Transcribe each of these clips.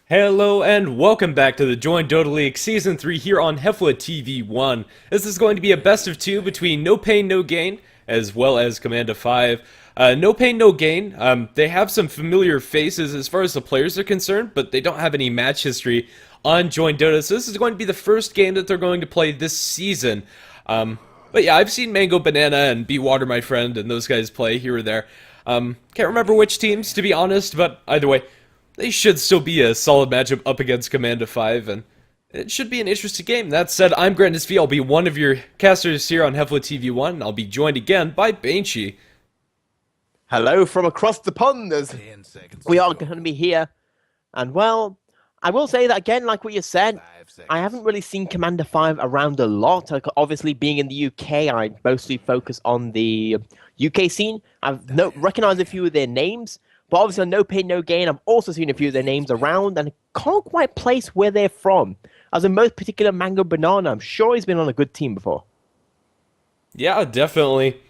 Hello and welcome back to the Join Dota League Season 3 here on HeflaTV 1. This is going to be a best of 2 between No Pain No Gain as well as Command 5. No Pain No Gain, they have some familiar faces as far as the players are concerned, but they don't have any match history on Join Dota, so this is going to be the first game that they're going to play this season. But yeah, I've seen Mango Banana and Be Water My Friend and those guys play here or there. Can't remember which teams, to be honest, but either way, they should still be a solid matchup up against Command 5, and it should be an interesting game. That said, I'm Grandis V. I'll be one of your casters here on HeflaTV 1, and I'll be joined again by Banshee. Hello from across the pond. We are going to be here. And well, I will say that again, like what you said, I haven't really seen Commander 5 around a lot. Like, obviously, being in the UK, I mostly focus on the UK scene. I've recognized a few of their names, but obviously on No Pain No Gain, I've also seen a few of their names around, and I can't quite place where they're from. As in most particular Mango Banana, I'm sure he's been on a good team before. Yeah, definitely.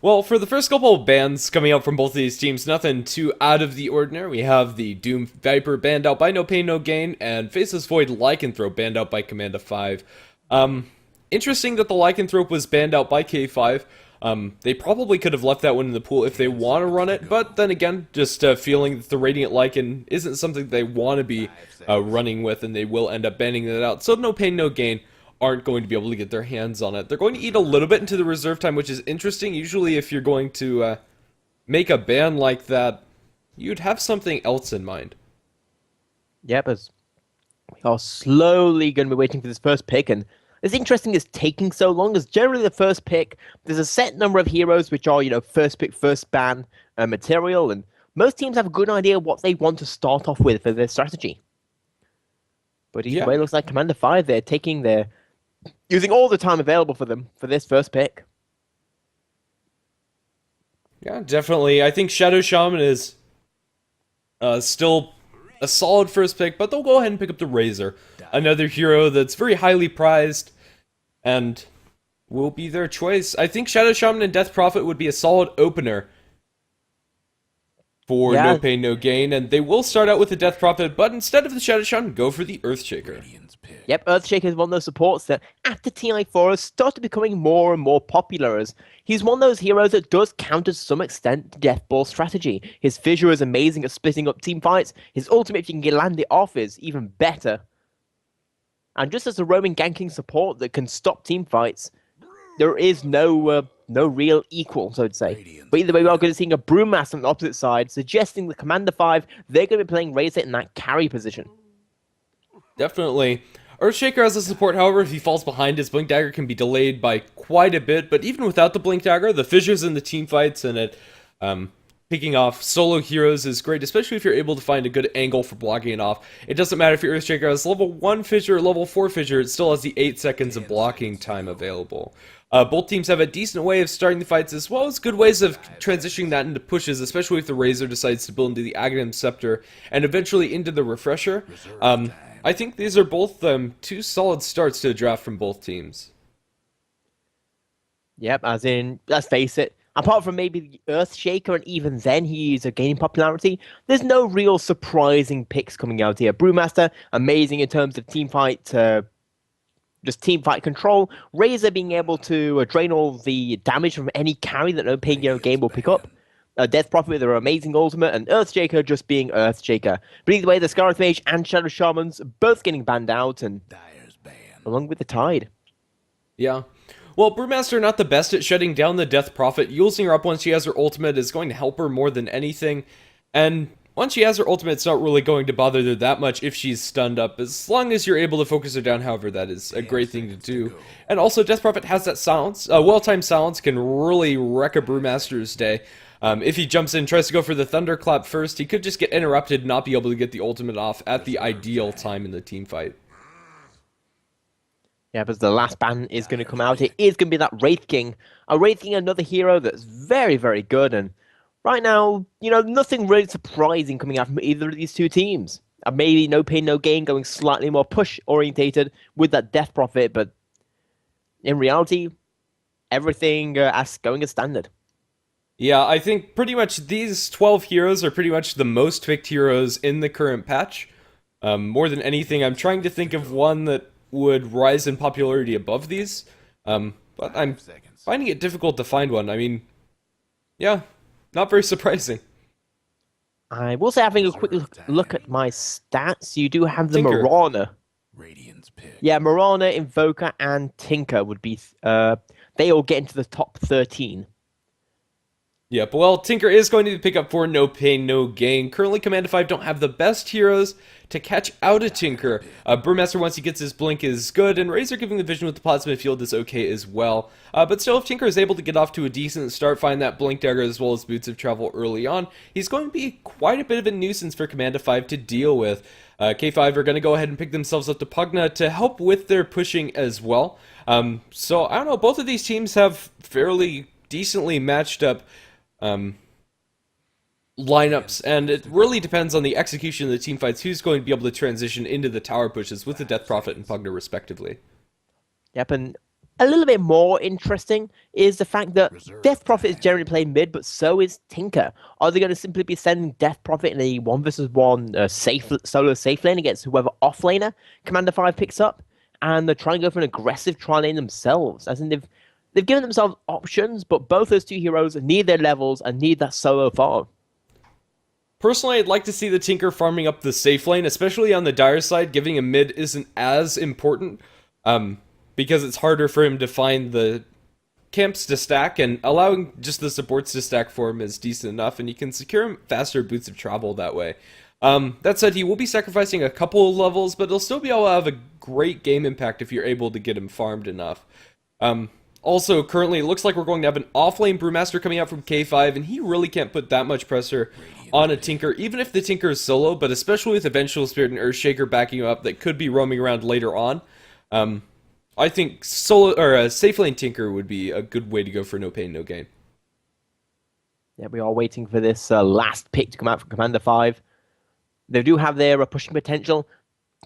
Well, for the first couple of bans coming out from both of these teams, nothing too out of the ordinary. We have the Doom Viper banned out by No Pain No Gain, and Faceless Void Lycanthrope banned out by Command 5. Interesting that the Lycanthrope was banned out by K5. They probably could have left that one in the pool if they want to run it, but then again, just feeling that the Radiant Lycan isn't something they want to be running with, and they will end up banning that out. So No Pain No Gain aren't going to be able to get their hands on it. They're going to eat a little bit into the reserve time, which is interesting. Usually if you're going to make a ban like that, you'd have something else in mind. Yep, as we are slowly going to be waiting for this first pick, and it's interesting it's taking so long, as generally the first pick, there's a set number of heroes which are, first pick, first ban material, and most teams have a good idea what they want to start off with for their strategy. But either way, it looks like Commander 5, they're using all the time available for them for this first pick. Yeah, definitely. I think Shadow Shaman is still a solid first pick, but they'll go ahead and pick up the Razor. Another hero that's very highly prized and will be their choice. I think Shadow Shaman and Death Prophet would be a solid opener for No Pain No Gain, and they will start out with the Death Prophet, but instead of the Shadow Shaman, go for the Earthshaker. Yep, Earthshaker is one of those supports that after TI4 has started becoming more and more popular, as he's one of those heroes that does counter to some extent Death Ball strategy. His fissure is amazing at splitting up team fights. His ultimate, if you can land it off, is even better. And just as a roaming ganking support that can stop team fights, there is no real equal, so to say. But either way, we are going to see a Brewmaster on the opposite side, suggesting the Commander 5, they're going to be playing Razor in that carry position. Definitely. Earthshaker as a support, however, if he falls behind, his Blink Dagger can be delayed by quite a bit, but even without the Blink Dagger, the fissures in the team fights and it picking off solo heroes is great, especially if you're able to find a good angle for blocking it off. It doesn't matter if your Earthshaker has level 1 fissure or level 4 fissure, it still has the 8 seconds of blocking time available. Both teams have a decent way of starting the fights, as well as good ways of transitioning that into pushes, especially if the Razor decides to build into the Aghanim Scepter and eventually into the Refresher. I think these are both two solid starts to the draft from both teams. Yep, as in, let's face it, apart from maybe the Earthshaker, and even then he's gaining popularity, there's no real surprising picks coming out here. Brewmaster, amazing in terms of team fight, just team fight control. Razor being able to drain all the damage from any carry that No Pain No Gain will pick up. Death Prophet with their amazing ultimate, and Earthshaker just being Earthshaker. But either way, the Scarlet Mage and Shadow Shamans both getting banned out, and along with the Tide. Yeah. Well, Brewmaster not the best at shutting down the Death Prophet. Using her up once she has her ultimate is going to help her more than anything. And once she has her ultimate, it's not really going to bother her that much if she's stunned up. As long as you're able to focus her down, however, that is a great thing to do. And also, Death Prophet has that silence. Well-timed silence can really wreck a Brewmaster's day. If he jumps in, tries to go for the Thunderclap first, he could just get interrupted and not be able to get the ultimate off at the ideal time in the team fight. Yeah, but the last ban is going to come out. It is going to be that Wraith King. A Wraith King, another hero that's very, very good. And right now, nothing really surprising coming out from either of these two teams. Maybe No Pain No Gain going slightly more push-orientated with that Death Prophet, but in reality, everything as going as standard. Yeah, I think pretty much these 12 heroes are pretty much the most picked heroes in the current patch. More than anything, I'm trying to think of one that would rise in popularity above these, but I'm finding it difficult to find one. I mean, yeah, not very surprising. I will say, having a quick look at my stats, you do have the Tinker. Marauder. Yeah, Marauder, Invoker, and Tinker would be, they all get into the top 13. Yep, well, Tinker is going to pick up for No Pain, No Gain. Currently, Commander 5 don't have the best heroes to catch out a Tinker. Brewmaster, once he gets his Blink, is good, and Razor giving the Vision with the Plasma Field is okay as well. But still, if Tinker is able to get off to a decent start, find that Blink Dagger as well as Boots of Travel early on, he's going to be quite a bit of a nuisance for Commander 5 to deal with. K5 are going to go ahead and pick themselves up to Pugna to help with their pushing as well. So, I don't know, both of these teams have fairly decently matched up lineups, and it really depends on the execution of the team fights who's going to be able to transition into the tower pushes with the Death Prophet and Pugna respectively. Yep, and a little bit more interesting is the fact that Death Prophet is generally playing mid, but so is Tinker. Are they going to simply be sending Death Prophet in a 1v1 solo safe lane against whoever offlaner Commander 5 picks up? And they're trying to go for an aggressive tri lane themselves, as in they've given themselves options, but both those two heroes need their levels and need that solo farm. Personally, I'd like to see the Tinker farming up the safe lane, especially on the Dire side. Giving him mid isn't as important, because it's harder for him to find the camps to stack, and allowing just the supports to stack for him is decent enough, and you can secure him faster Boots of Travel that way. That said, he will be sacrificing a couple of levels, but he'll still be able to have a great game impact if you're able to get him farmed enough. Also, currently, it looks like we're going to have an offlane Brewmaster coming out from K5, and he really can't put that much pressure on a Tinker, even if the Tinker is solo, but especially with Eventual Spirit and Earthshaker backing him up that could be roaming around later on. I think solo or a safe lane Tinker would be a good way to go for No Pain, No Gain. Yeah, we are waiting for this last pick to come out from Commander 5. They do have their pushing potential.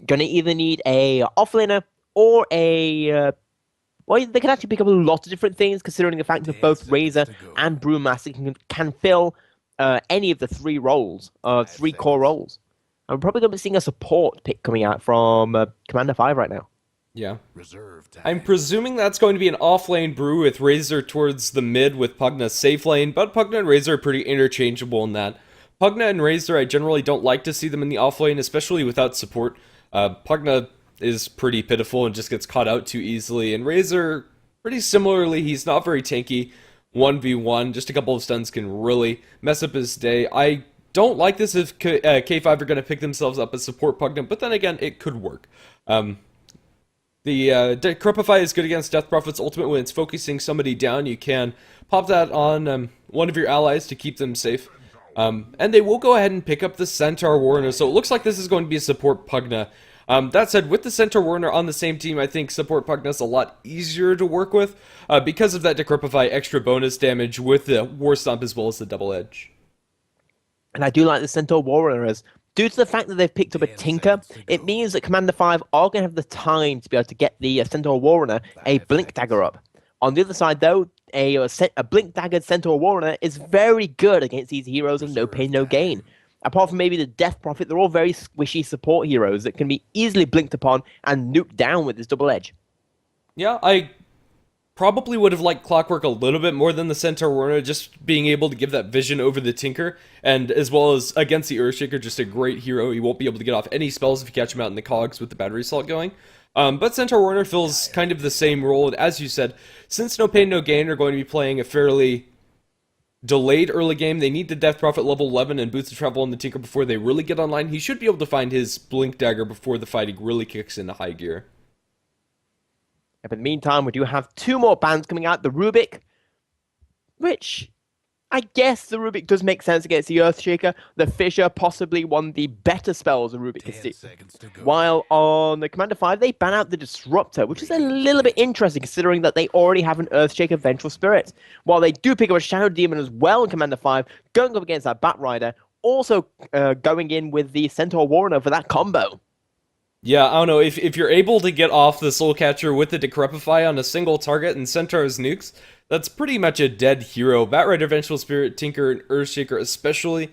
Going to either need a offlaner or a... well, they can actually pick up a lot of different things, considering the fact that both Razor and Brewmaster can fill any of the three roles, three core roles. I'm probably going to be seeing a support pick coming out from Commander 5 right now. Yeah. I'm presuming that's going to be an off-lane Brew with Razor towards the mid with Pugna safe lane, but Pugna and Razor are pretty interchangeable in that. Pugna and Razor, I generally don't like to see them in the off-lane, especially without support. Pugna is pretty pitiful and just gets caught out too easily, and Razor, pretty similarly, he's not very tanky. 1v1, just a couple of stuns can really mess up his day. I don't like this if K5 are going to pick themselves up as support Pugna, but then again, it could work. The Decrepify is good against Death Prophet's ultimate when it's focusing somebody down. You can pop that on one of your allies to keep them safe. And they will go ahead and pick up the Centaur Warner, so it looks like this is going to be a support Pugna. That said, with the Centaur Warner on the same team, I think support Pugna is a lot easier to work with because of that Decrepify extra bonus damage with the War Stomp as well as the Double Edge. And I do like the Centaur Warrior as due to the fact that they've picked up a Tinker, it means that Commander 5 are going to have the time to be able to get the Centaur Warrior a Blink Dagger up. On the other side, though, a Blink Dagger Centaur Warrior is very good against these heroes of No Pain, No Gain. Apart from maybe the Death Prophet, they're all very squishy support heroes that can be easily blinked upon and nuked down with this Double Edge. Yeah, I probably would have liked Clockwork a little bit more than the Centaur Warner, just being able to give that vision over the Tinker, and as well as against the Earthshaker, just a great hero. He won't be able to get off any spells if you catch him out in the cogs with the Battery Assault going. But Centaur Warner fills kind of the same role, and as you said, since No Pain No Gain are going to be playing a fairly delayed early game, they need the Death Prophet level 11 and Boots of Travel on the Tinker before they really get online. He should be able to find his Blink Dagger before the fighting really kicks into high gear. But in the meantime, we do have two more bans coming out. The Rubik, which I guess the Rubik does make sense against the Earthshaker. The Fissure, possibly one of the better spells the Rubik can see. While on the Commander 5, they ban out the Disruptor, which is a little bit interesting considering that they already have an Earthshaker Vengeful Spirit. While they do pick up a Shadow Demon as well in Commander 5, going up against that Bat Rider, also going in with the Centaur Warrior for that combo. Yeah, I don't know, if you're able to get off the Soul Catcher with the Decrepify on a single target and Centaur's nukes, that's pretty much a dead hero. Bat Rider, Vengeful Spirit, Tinker, and Earthshaker especially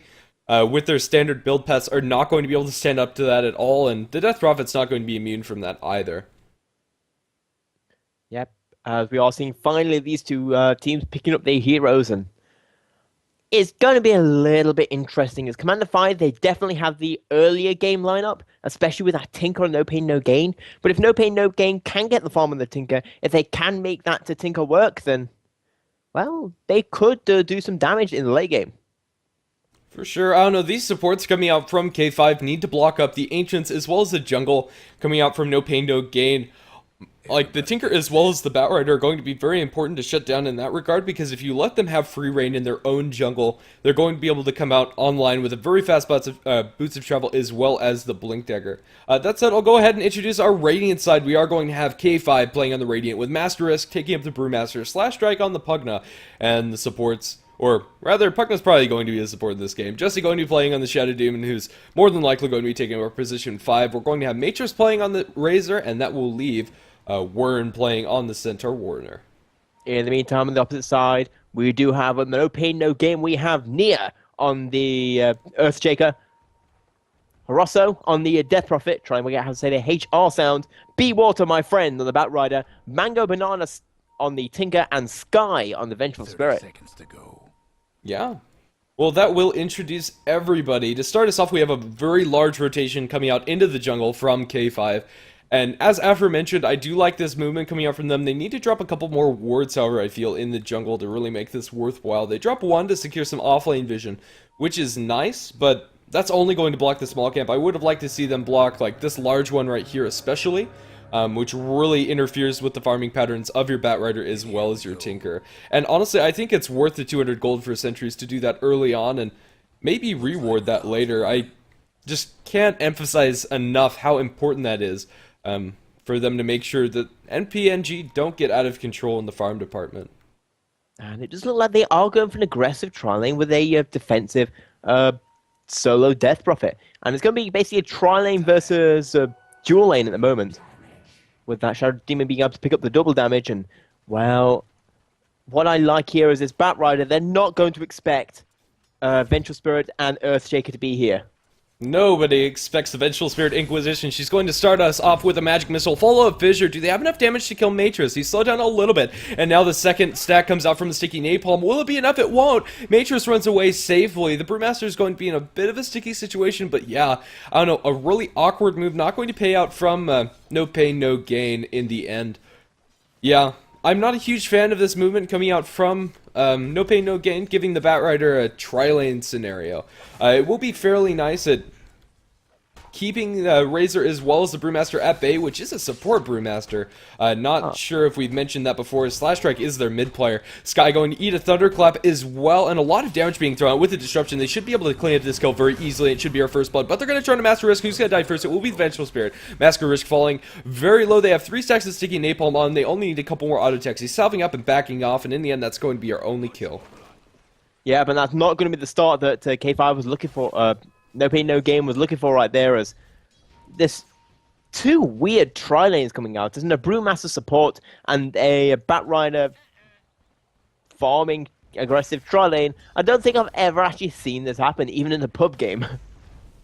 with their standard build paths are not going to be able to stand up to that at all, and the Death Prophet's not going to be immune from that either. Yep, as we are seeing finally these two teams picking up their heroes, and it's going to be a little bit interesting. As Commander 5, they definitely have the earlier game lineup, especially with that Tinker and No Pain No Gain. But if No Pain No Gain can get the farm on the Tinker, if they can make that to Tinker work, then, well, they could do some damage in the late game. For sure, I don't know, these supports coming out from K5 need to block up the Ancients as well as the jungle coming out from No Pain No Gain. Like, the Tinker as well as the Batrider are going to be very important to shut down in that regard, because if you let them have free reign in their own jungle, they're going to be able to come out online with a very fast boots of travel as well as the Blink Dagger. That said, I'll go ahead and introduce our Radiant side. We are going to have K5 playing on the Radiant with Master Risk taking up the Brewmaster, Slash Strike on the Pugna, and the supports. Or rather, Pugna's probably going to be a support in this game. Jesse going to be playing on the Shadow Demon, who's more than likely going to be taking over position 5. We're going to have Matrix playing on the Razor, and that will leave Wern playing on the Centaur Warner. In the meantime, on the opposite side, we do have a No Pain No Gain. We have Nia on the Earthshaker, Horosso on the Death Prophet, trying to work out how to say the HR sound, Be Water, my friend, on the Batrider, Mango Banana on the Tinker, and Sky on the Vengeful Spirit. 30 seconds to go. Yeah. Well, that will introduce everybody. To start us off, we have a very large rotation coming out into the jungle from K5. And as aforementioned, I do like this movement coming out from them. They need to drop a couple more wards, however, I feel, in the jungle to really make this worthwhile. They drop one to secure some offlane vision, which is nice, but that's only going to block the small camp. I would have liked to see them block, like, this large one right here especially, which really interferes with the farming patterns of your Batrider as well as your Tinker. And honestly, I think it's worth the 200 gold for sentries to do that early on and maybe reward that later. I just can't emphasize enough how important that is. For them to make sure that NPNG don't get out of control in the farm department. And it does look like they are going for an aggressive tri-lane with a defensive solo Death Prophet. And it's going to be basically a tri-lane versus dual lane at the moment, with that Shadow Demon being able to pick up the double damage. And, well, what I like here is this Batrider, they're not going to expect Vengeful Spirit and Earthshaker to be here. Nobody expects the Vengeful Spirit Inquisition. She's going to start us off with a Magic Missile, follow up Fissure. Do they have enough damage to kill Matrix? He's slowed down a little bit, and now the second stack comes out from the Sticky Napalm. Will it be enough? It won't. Matrix runs away safely. The Brewmaster is going to be in a bit of a sticky situation, but yeah, I don't know, a really awkward move, not going to pay out from No Pain No Gain in the end. Yeah, I'm not a huge fan of this movement coming out from No Pain No Gain, giving the Batrider a tri-lane scenario. It will be fairly nice at keeping Razor as well as the Brewmaster at bay, which is a support Brewmaster. Not sure if we've mentioned that before. Slash Strike is their mid player. Sky going to eat a Thunderclap as well, and a lot of damage being thrown out with the Disruption. They should be able to clean up this kill very easily. It should be our first blood, but they're going to turn to Master Risk. Who's going to die first? It will be the Vengeful Spirit. Master Risk falling very low. They have 3 stacks of Sticky Napalm on. They only need a couple more auto attacks. He's salving up and backing off, and in the end, that's going to be our only kill. Yeah, but that's not going to be the start that K5 was looking for. No Pain No Gain was looking for right there, as this 2 weird tri-lanes coming out. There's a Brewmaster support and a Batrider farming aggressive tri-lane. I don't think I've ever actually seen this happen, even in a pub game.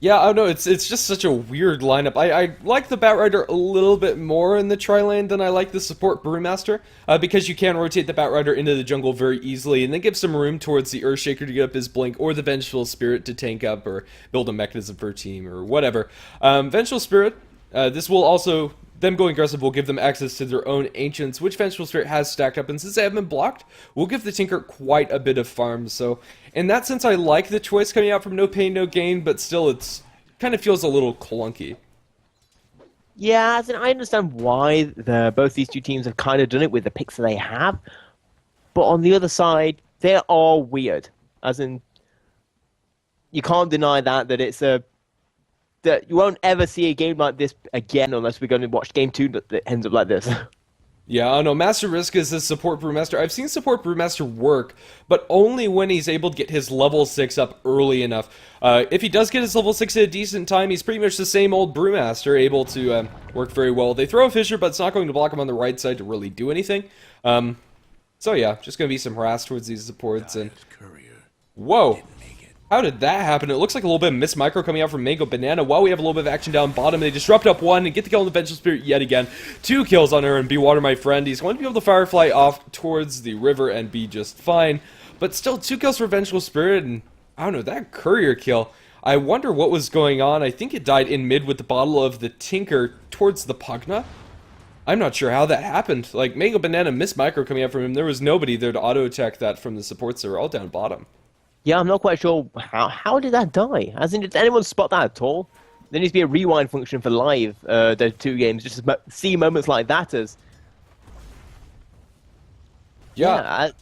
Yeah, I don't know, it's just such a weird lineup. I like the Batrider a little bit more in the tri-lane than I like the support Brewmaster, because you can rotate the Batrider into the jungle very easily, and then give some room towards the Earthshaker to get up his Blink, or the Vengeful Spirit to tank up, or build a mechanism for a team, or whatever. Vengeful Spirit, this will also, them going aggressive will give them access to their own Ancients, which Vengeful Spirit has stacked up, and since they haven't been blocked, will give the Tinker quite a bit of farm, so in that sense I like the choice coming out from No Pain No Gain, but still it's kind of feels a little clunky. Yeah, as in, I understand why both these two teams have kind of done it with the picks that they have, but on the other side, they are weird. As in, you can't deny that it's a that you won't ever see a game like this again unless we're going to watch game 2 that ends up like this. Yeah, I don't know. Master Risk is a support Brewmaster. I've seen support Brewmaster work, but only when he's able to get his level 6 up early enough. If he does get his level 6 at a decent time, he's pretty much the same old Brewmaster, able to work very well. They throw a Fissure, but it's not going to block him on the right side to really do anything. So yeah, just going to be some harass towards these supports. And whoa! How did that happen? It looks like a little bit of missed micro coming out from Mango Banana. While we have a little bit of action down bottom, they disrupt up one and get the kill on the Vengeful Spirit yet again. 2 kills on her, and Be Water, my friend. He's going to be able to Firefly off towards the river and be just fine. But still, 2 kills for Vengeful Spirit, and I don't know, that courier kill. I wonder what was going on. I think it died in mid with the bottle of the Tinker towards the Pugna. I'm not sure how that happened. Like, Mango Banana missed micro coming out from him. There was nobody there to auto-attack that from the supports that were all down bottom. Yeah, I'm not quite sure how did that die? As in, did anyone spot that at all? There needs to be a rewind function for live the 2 games, just to see moments like that as... Yeah.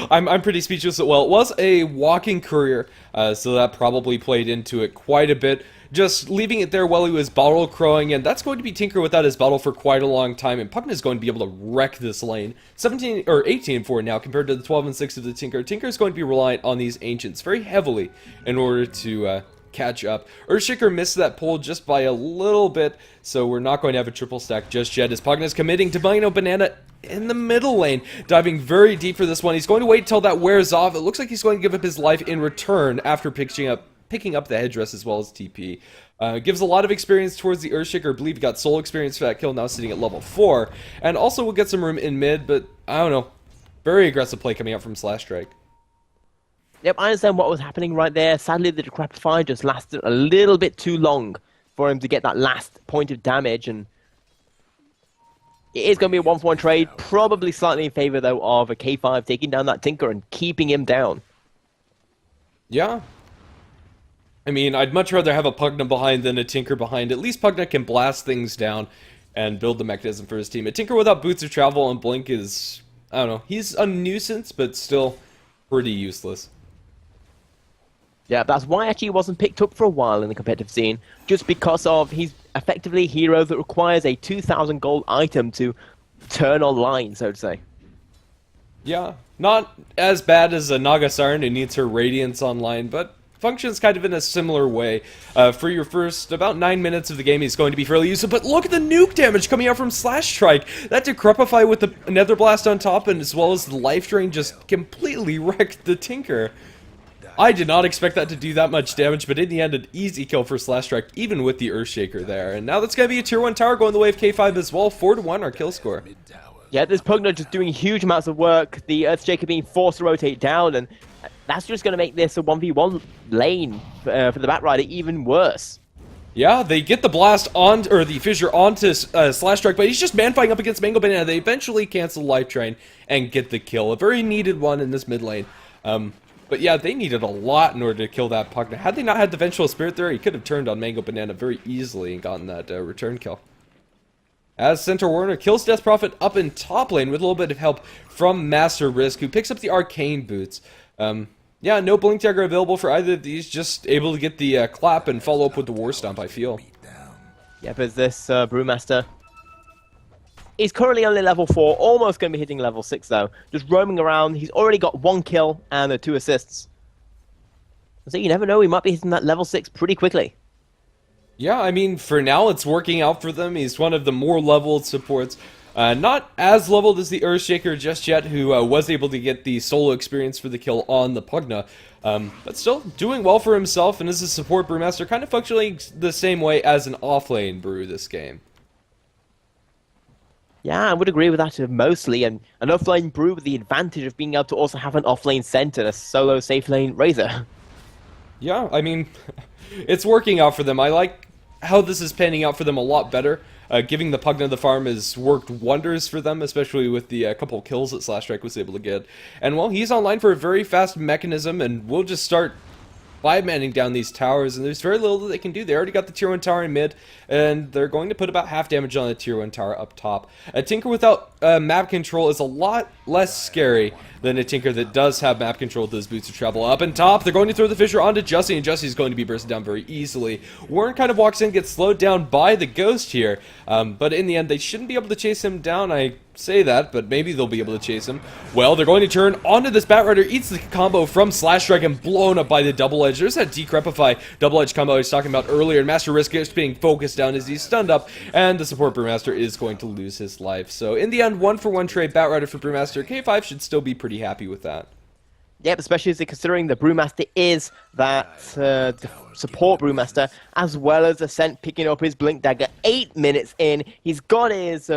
I'm pretty speechless. Well, it was a walking courier, so that probably played into it quite a bit. Just leaving it there while he was bottle crowing, and that's going to be Tinker without his bottle for quite a long time, and Pugna is going to be able to wreck this lane. 17 or 18-4 now compared to the 12-6 of the Tinker. Tinker is going to be reliant on these Ancients very heavily in order to catch up. Earthshaker missed that pull just by a little bit, so we're not going to have a triple stack just yet, as Pugna is committing to Mango Banana in the middle lane, diving very deep for this one. He's going to wait till that wears off. It looks like he's going to give up his life in return after picking up the headdress as well as TP. Gives a lot of experience towards the Earthshaker. I believe he got soul experience for that kill, now sitting at level 4. And also will get some room in mid, but I don't know. Very aggressive play coming out from Slash Strike. Yep, I understand what was happening right there. Sadly, the Decrepify just lasted a little bit too long for him to get that last point of damage, and it is going to be a 1-for-1 trade, probably slightly in favor, though, of a K5 taking down that Tinker and keeping him down. Yeah. I mean, I'd much rather have a Pugna behind than a Tinker behind. At least Pugna can blast things down and build the mechanism for his team. A Tinker without Boots of Travel and Blink is, I don't know, he's a nuisance, but still pretty useless. Yeah, that's why actually he wasn't picked up for a while in the competitive scene, just because of he's effectively a hero that requires a 2,000 gold item to turn online, so to say. Yeah, not as bad as a Naga Siren who needs her Radiance online, but functions kind of in a similar way. For your first about 9 minutes of the game, he's going to be fairly useful, but look at the nuke damage coming out from Slash Strike. That Decrepify with the Nether Blast on top, and as well as the Life Drain, just completely wrecked the Tinker. I did not expect that to do that much damage, but in the end, an easy kill for Slash Strike, even with the Earthshaker there. And now that's going to be a tier 1 tower going the way of K5 as well. 4-1 our kill score. Yeah, this Pugna just doing huge amounts of work, the Earthshaker being forced to rotate down, and that's just going to make this a 1v1 lane for the Batrider even worse. Yeah, they get the blast on, or the fissure onto Slash Strike, but he's just man-fighting up against Mango Banana. They eventually cancel Life Drain and get the kill. A very needed one in this mid lane. But yeah, they needed a lot in order to kill that Pugna. Had they not had the Vengeful Spirit there, he could have turned on Mango Banana very easily and gotten that return kill. As Centaur Warner kills Death Prophet up in top lane with a little bit of help from Master Risk, who picks up the Arcane Boots. Yeah, no Blink Dagger available for either of these, just able to get the clap and follow up with the War Stomp, I feel. Yeah, but this Brewmaster is currently only level 4, almost going to be hitting level 6 though. Just roaming around, he's already got 1 kill and 2 assists. So you never know, he might be hitting that level 6 pretty quickly. Yeah, I mean, for now it's working out for them. He's one of the more leveled supports. Not as leveled as the Earthshaker just yet, who was able to get the solo experience for the kill on the Pugna. But still doing well for himself, and as a support Brewmaster, kind of functioning the same way as an offlane Brew this game. Yeah, I would agree with that mostly, and an offlane Brew with the advantage of being able to also have an offlane Center, a solo safe lane Razor. Yeah, I mean, it's working out for them. I like how this is panning out for them a lot better. Giving the Pugna the farm has worked wonders for them, especially with the couple kills that Slash Strike was able to get. And, well, he's online for a very fast mechanism, and we'll just start 5-manning down these towers, and there's very little that they can do. They already got the tier 1 tower in mid, and they're going to put about half damage on the tier 1 tower up top. A Tinker without map control is a lot less scary than a Tinker that does have map control with those Boots of Travel. Up and top, they're going to throw the fissure onto Jussie, and Jussie's going to be bursted down very easily. Warren kind of walks in, gets slowed down by the Ghost here, but in the end, they shouldn't be able to chase him down. I say that, but maybe they'll be able to chase him. Well, they're going to turn onto this Batrider, eats the combo from Slash Strike and blown up by the Double Edge. There's that Decrepify Double Edge combo I was talking about earlier, and Master Risk is being focused down as he's stunned up, and the support Brewmaster is going to lose his life. So in the end, 1-for-1 trade Batrider for Brewmaster. K5 should still be pretty happy with that. Yep, especially as considering the Brewmaster is that support Brewmaster, as well as Ascent picking up his Blink Dagger 8 minutes in. He's got his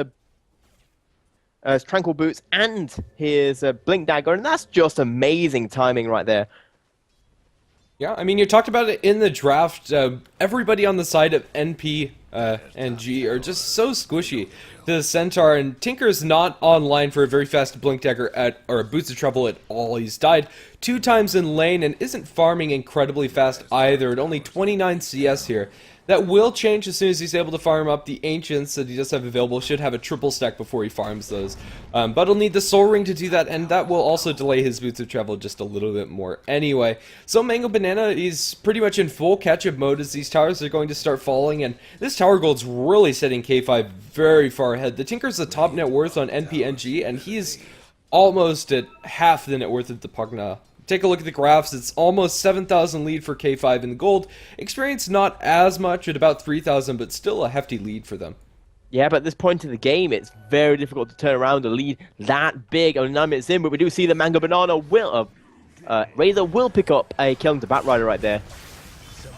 Tranquil Boots and his Blink Dagger, and that's just amazing timing right there. Yeah, I mean, you talked about it in the draft. Everybody on the side of NP and G are just so squishy. The Centaur, and Tinker's not online for a very fast Blink Dagger or a Boots of Trouble at all. He's died 2 times in lane and isn't farming incredibly fast either, at only 29 CS here. That will change as soon as he's able to farm up the Ancients that he does have available. Should have a triple stack before he farms those. But he'll need the Soul Ring to do that, and that will also delay his Boots of Travel just a little bit more anyway. So Mango Banana is pretty much in full catch-up mode as these towers are going to start falling, and this tower gold's really setting K5 very far ahead. The Tinker's the top net worth on NPNG, and he's almost at half the net worth of the Pugna. Take a look at the graphs. It's almost 7,000 lead for K5 in the gold. Experience not as much at about 3,000, but still a hefty lead for them. Yeah, but at this point in the game, it's very difficult to turn around a lead that big. Only 9 minutes in, but we do see the Mango Banana will, Razor will pick up a kill into Batrider right there.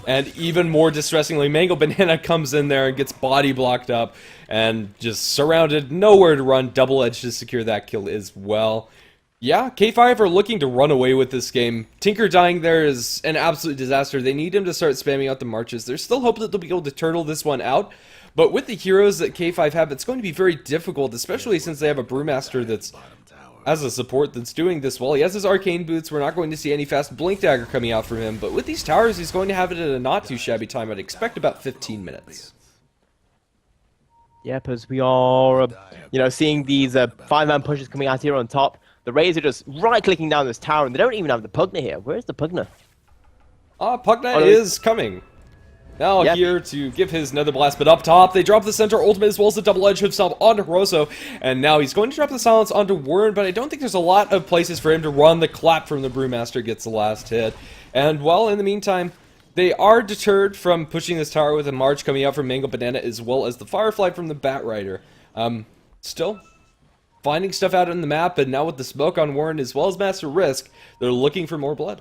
And even more distressingly, Mango Banana comes in there and gets body blocked up and just surrounded, nowhere to run. Double Edge to secure that kill as well. Yeah, K5 are looking to run away with this game. Tinker dying there is an absolute disaster. They need him to start spamming out the marches. There's still hope that they'll be able to turtle this one out. But with the heroes that K5 have, it's going to be very difficult, especially since they have a Brewmaster that's, as a support, that's doing this well. He has his Arcane Boots. We're not going to see any fast Blink Dagger coming out from him. But with these towers, he's going to have it at a not too shabby time. I'd expect about 15 minutes. Yep, as we are, seeing these 5-man pushes coming out here on top. The Rays are just right-clicking down this tower, and they don't even have the Pugna here. Where's the Pugna? Pugna is coming. Now here to give his Nether Blast, but up top, they drop the Centaur ultimate as well as the double edge himself onto Rosso, and now he's going to drop the silence onto Warren, but I don't think there's a lot of places for him to run. The clap from the Brewmaster gets the last hit. And, well, in the meantime, they are deterred from pushing this tower with a March coming out from Mango Banana as well as the Firefly from the Batrider. Still finding stuff out on the map, and now with the smoke on Warren as well as Master Risk, they're looking for more blood.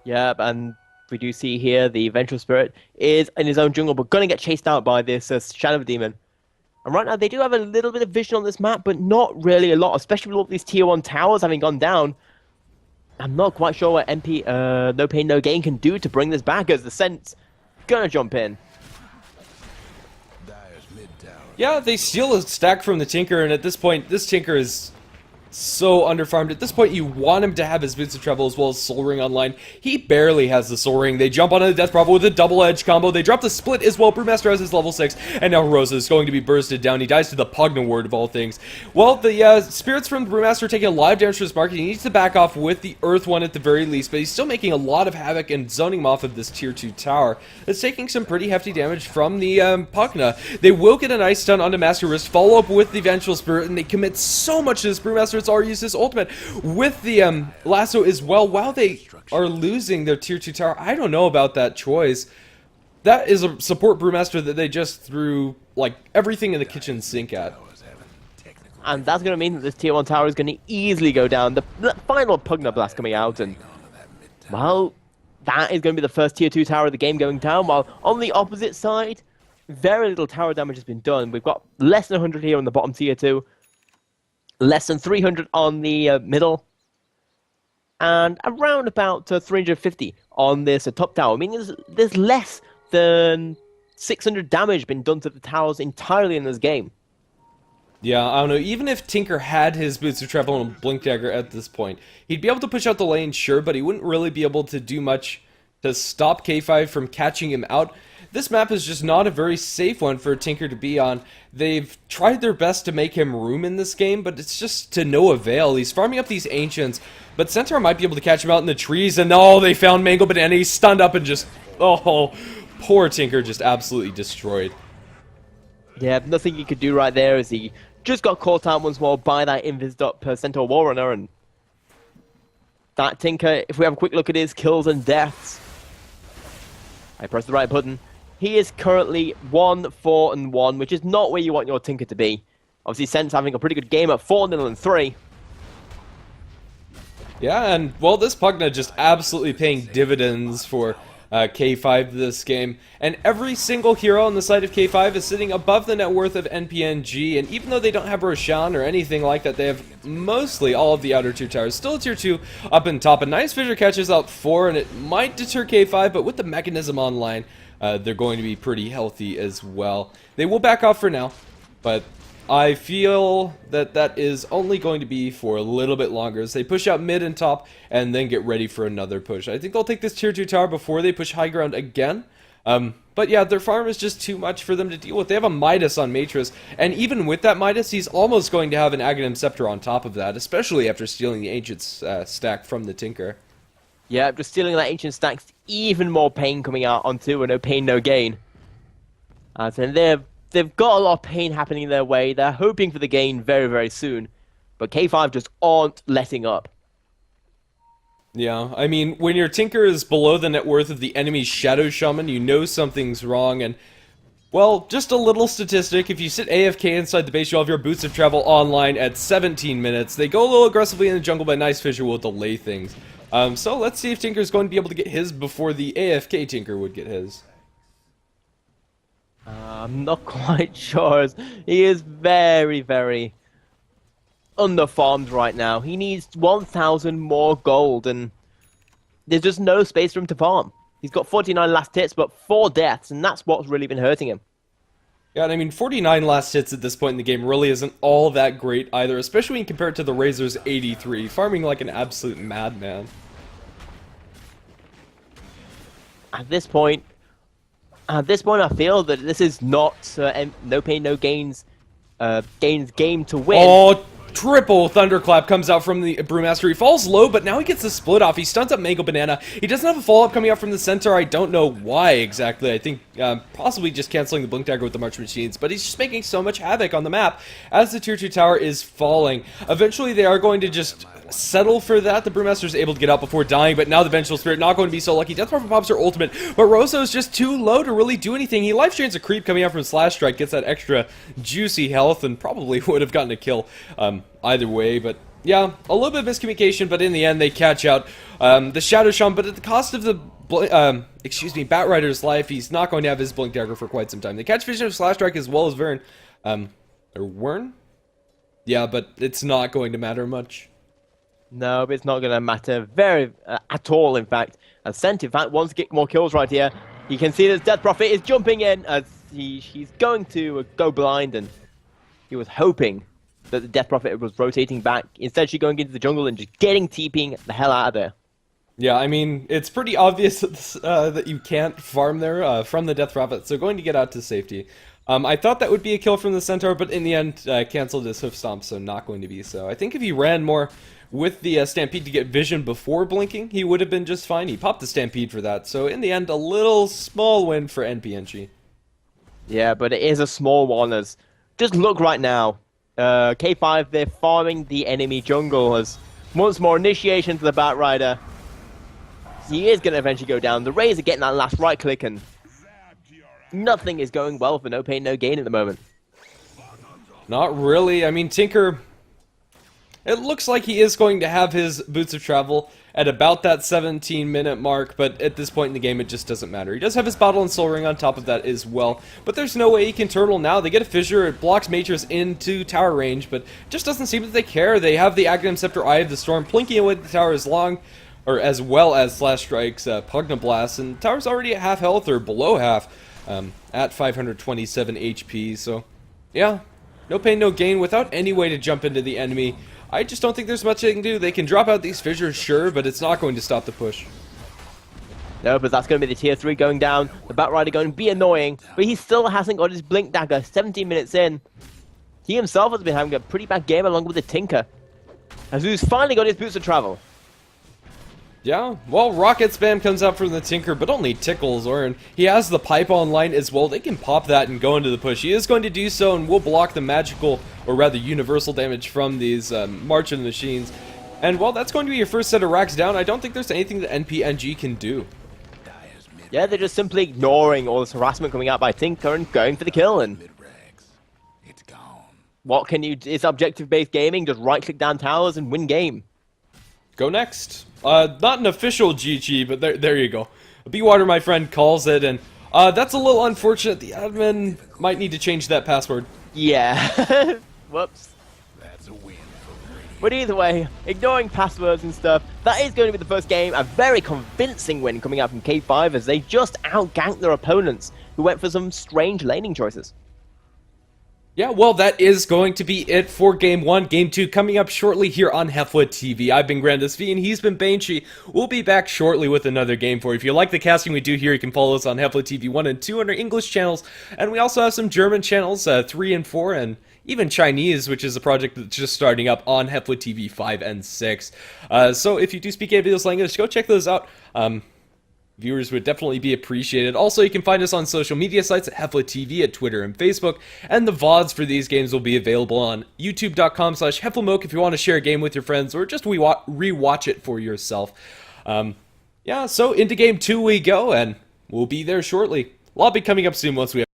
Yeah, and we do see here the Vengeful Spirit is in his own jungle, but going to get chased out by this Shadow Demon. And right now, they do have a little bit of vision on this map, but not really a lot, especially with all these Tier 1 towers having gone down. I'm not quite sure what MP No Pain No Gain can do to bring this back, as the Scent's gonna jump in. Yeah, they steal a stack from the Tinker, and at this point, this Tinker is so underfarmed. At this point, you want him to have his Boots of Trouble as well as Soul Ring online. He barely has the Soul Ring. They jump onto the Death Bravo with a double edge combo. They drop the split as well. Brewmaster has his level 6, and now Rosa is going to be bursted down. He dies to the Pugna ward of all things. Well, the spirits from the Brewmaster are taking a lot of damage to his market. He needs to back off with the Earth one at the very least, but he's still making a lot of havoc and zoning him off of this Tier 2 tower. It's taking some pretty hefty damage from the Pugna. They will get a nice stun onto Master Wrist, follow up with the Vengeful Spirit, and they commit so much to this Brewmaster. It's already used his ultimate with the lasso as well. While they are losing their Tier 2 tower, I don't know about that choice. That is a support Brewmaster that they just threw like everything in the kitchen sink at. And that's going to mean that this Tier 1 tower is going to easily go down. The final Pugna Blast coming out, and, well, that is going to be the first Tier 2 tower of the game going down, while on the opposite side, very little tower damage has been done. We've got less than 100 here on the bottom Tier 2, less than 300 on the middle, and around about 350 on this top tower. I mean, there's less than 600 damage been done to the towers entirely in this game. Yeah, I don't know, even if Tinker had his Boots of Travel and Blink Dagger at this point, he'd be able to push out the lane, sure, but he wouldn't really be able to do much to stop K5 from catching him out. This map is just not a very safe one for Tinker to be on. They've tried their best to make him room in this game, but it's just to no avail. He's farming up these Ancients, but Centaur might be able to catch him out in the trees, and oh, they found Mango Banana. He's stunned up and just, oh, poor Tinker just absolutely destroyed. Yeah, nothing he could do right there as he just got caught out once more by that invis up Centaur Warrunner, and that Tinker, if we have a quick look at his kills and deaths, I press the right button. He is currently 1-4-1, which is not where you want your Tinker to be. Obviously, Sense having a pretty good game at 4-0-3. Yeah, and well, this Pugna just absolutely paying dividends for K5 this game, and every single hero on the side of K5 is sitting above the net worth of NPNG, and even though they don't have Roshan or anything like that, they have mostly all of the outer tier towers. Still a tier 2 up in top, a nice Fissure catches out 4, and it might deter K5, but with the mechanism online, they're going to be pretty healthy as well. They will back off for now, but I feel that that is only going to be for a little bit longer as they push out mid and top and then get ready for another push. I think they'll take this tier 2 tower before they push high ground again. But yeah, their farm is just too much for them to deal with. They have a Midas on Matris, and even with that Midas, he's almost going to have an Aghanim Scepter on top of that, especially after stealing the Ancient stack from the Tinker. Yeah, just stealing that Ancient stack's even more pain coming out onto a no pain, no gain. And they've got a lot of pain happening their way. They're hoping for the gain very, very soon. But K5 just aren't letting up. Yeah, I mean, when your Tinker is below the net worth of the enemy's Shadow Shaman, you know something's wrong, and, well, just a little statistic, if you sit AFK inside the base, you'll have your Boots of Travel online at 17 minutes. They go a little aggressively in the jungle, but Nice Fissure will delay things. So let's see if Tinker's going to be able to get his before the AFK Tinker would get his. I'm not quite sure. He is very, very underfarmed right now. He needs 1,000 more gold, and there's just no space for him to farm. He's got 49 last hits, but 4 deaths, and that's what's really been hurting him. Yeah, and I mean, 49 last hits at this point in the game really isn't all that great either, especially when you compare it to the Razor's 83, farming like an absolute madman. At this point, I feel that this is not no pain, no gains game to win. Oh, triple Thunderclap comes out from the Brewmaster. He falls low, but now he gets the split off. He stuns up Mango Banana. He doesn't have a follow-up coming out from the center. I don't know why exactly. I think possibly just canceling the Blink Dagger with the March Machines, but he's just making so much havoc on the map as the tier 2 tower is falling. Eventually, they are going to just settle for that. The Brewmaster is able to get out before dying, but now the Vengeful Spirit not going to be so lucky. Death Prophet pops her ultimate, but Rosso is just too low to really do anything. He life drains a creep coming out from Slash Strike, gets that extra juicy health, and probably would have gotten a kill either way, but yeah, a little bit of miscommunication, but in the end they catch out the Shadow Shaman, but at the cost of the Bat Rider's life. He's not going to have his Blink Dagger for quite some time. They catch Vision of Slash Strike as well as Vern, or Wern? Yeah, but it's not going to matter much. No, but it's not going to matter at all, in fact. And Scent, in fact, wants to get more kills right here. You can see that Death Prophet is jumping in as he's going to go blind, and he was hoping that the Death Prophet was rotating back. Instead, she's going into the jungle and just getting TPing the hell out of there. Yeah, I mean, it's pretty obvious that you can't farm there from the Death Prophet, so going to get out to safety. I thought that would be a kill from the Centaur, but in the end, canceled his Hoof Stomp, so not going to be so. I think if he ran more with the Stampede to get vision before blinking, he would have been just fine. He popped the Stampede for that, so in the end, a little small win for NPNG. Yeah, but it is a small one. As just look right now, K5, they're farming the enemy jungle as once more initiation to the Bat Rider. He is going to eventually go down. The Rays are getting that last right click, and nothing is going well for No Pain, No Gain at the moment. Not really. I mean, Tinker, it looks like he is going to have his Boots of Travel at about that 17-minute mark, but at this point in the game, it just doesn't matter. He does have his Bottle and Soul Ring on top of that as well, but there's no way he can turtle now. They get a Fissure, it blocks Matrix into tower range, but it just doesn't seem that they care. They have the Aghanim Scepter, Eye of the Storm, plinking away the tower as well as Slash Strikes, Pugna Blast, and the tower's already at half health, or below half, at 527 HP, so yeah, no pain, no gain, without any way to jump into the enemy. I just don't think there's much they can do. They can drop out these fissures, sure, but it's not going to stop the push. No, but that's going to be the tier 3 going down. The Bat Rider going to be annoying, but he still hasn't got his Blink Dagger. 17 minutes in. He himself has been having a pretty bad game along with the Tinker, as he's finally got his Boots of Travel. Yeah, well, Rocket Spam comes out from the Tinker, but only tickles Orin. He has the Pipe online as well. They can pop that and go into the push. He is going to do so and will block the magical, or rather universal damage from these March of the Machines. And while that's going to be your first set of racks down, I don't think there's anything that NPNG can do. Yeah, they're just simply ignoring all this harassment coming out by Tinker and going for the kill. And what can you do? It's objective-based gaming. Just right-click down towers and win game. go next. Not an official GG, but there you go. B-Water, my friend, calls it, and that's a little unfortunate. The admin might need to change that password. Yeah. Whoops. But either way, ignoring passwords and stuff, that is going to be the first game, a very convincing win coming out from K5 as they just outganked their opponents, who went for some strange laning choices. Yeah, well, that is going to be it for Game 1. Game 2 coming up shortly here on HeflaTV. I've been Grandis V, and he's been Banshee. We'll be back shortly with another game for you. If you like the casting we do here, you can follow us on HeflaTV 1 and 2 on our English channels, and we also have some German channels, 3 and 4, and even Chinese, which is a project that's just starting up on HeflaTV 5 and 6. So if you do speak any of those languages, go check those out. Viewers would definitely be appreciated. Also, you can find us on social media sites at HeflaTV, at Twitter and Facebook, and the VODs for these games will be available on youtube.com/HeflaMoke if you want to share a game with your friends or just rewatch it for yourself. Yeah, so into Game 2 we go, and we'll be there shortly. Lobby coming up soon once we have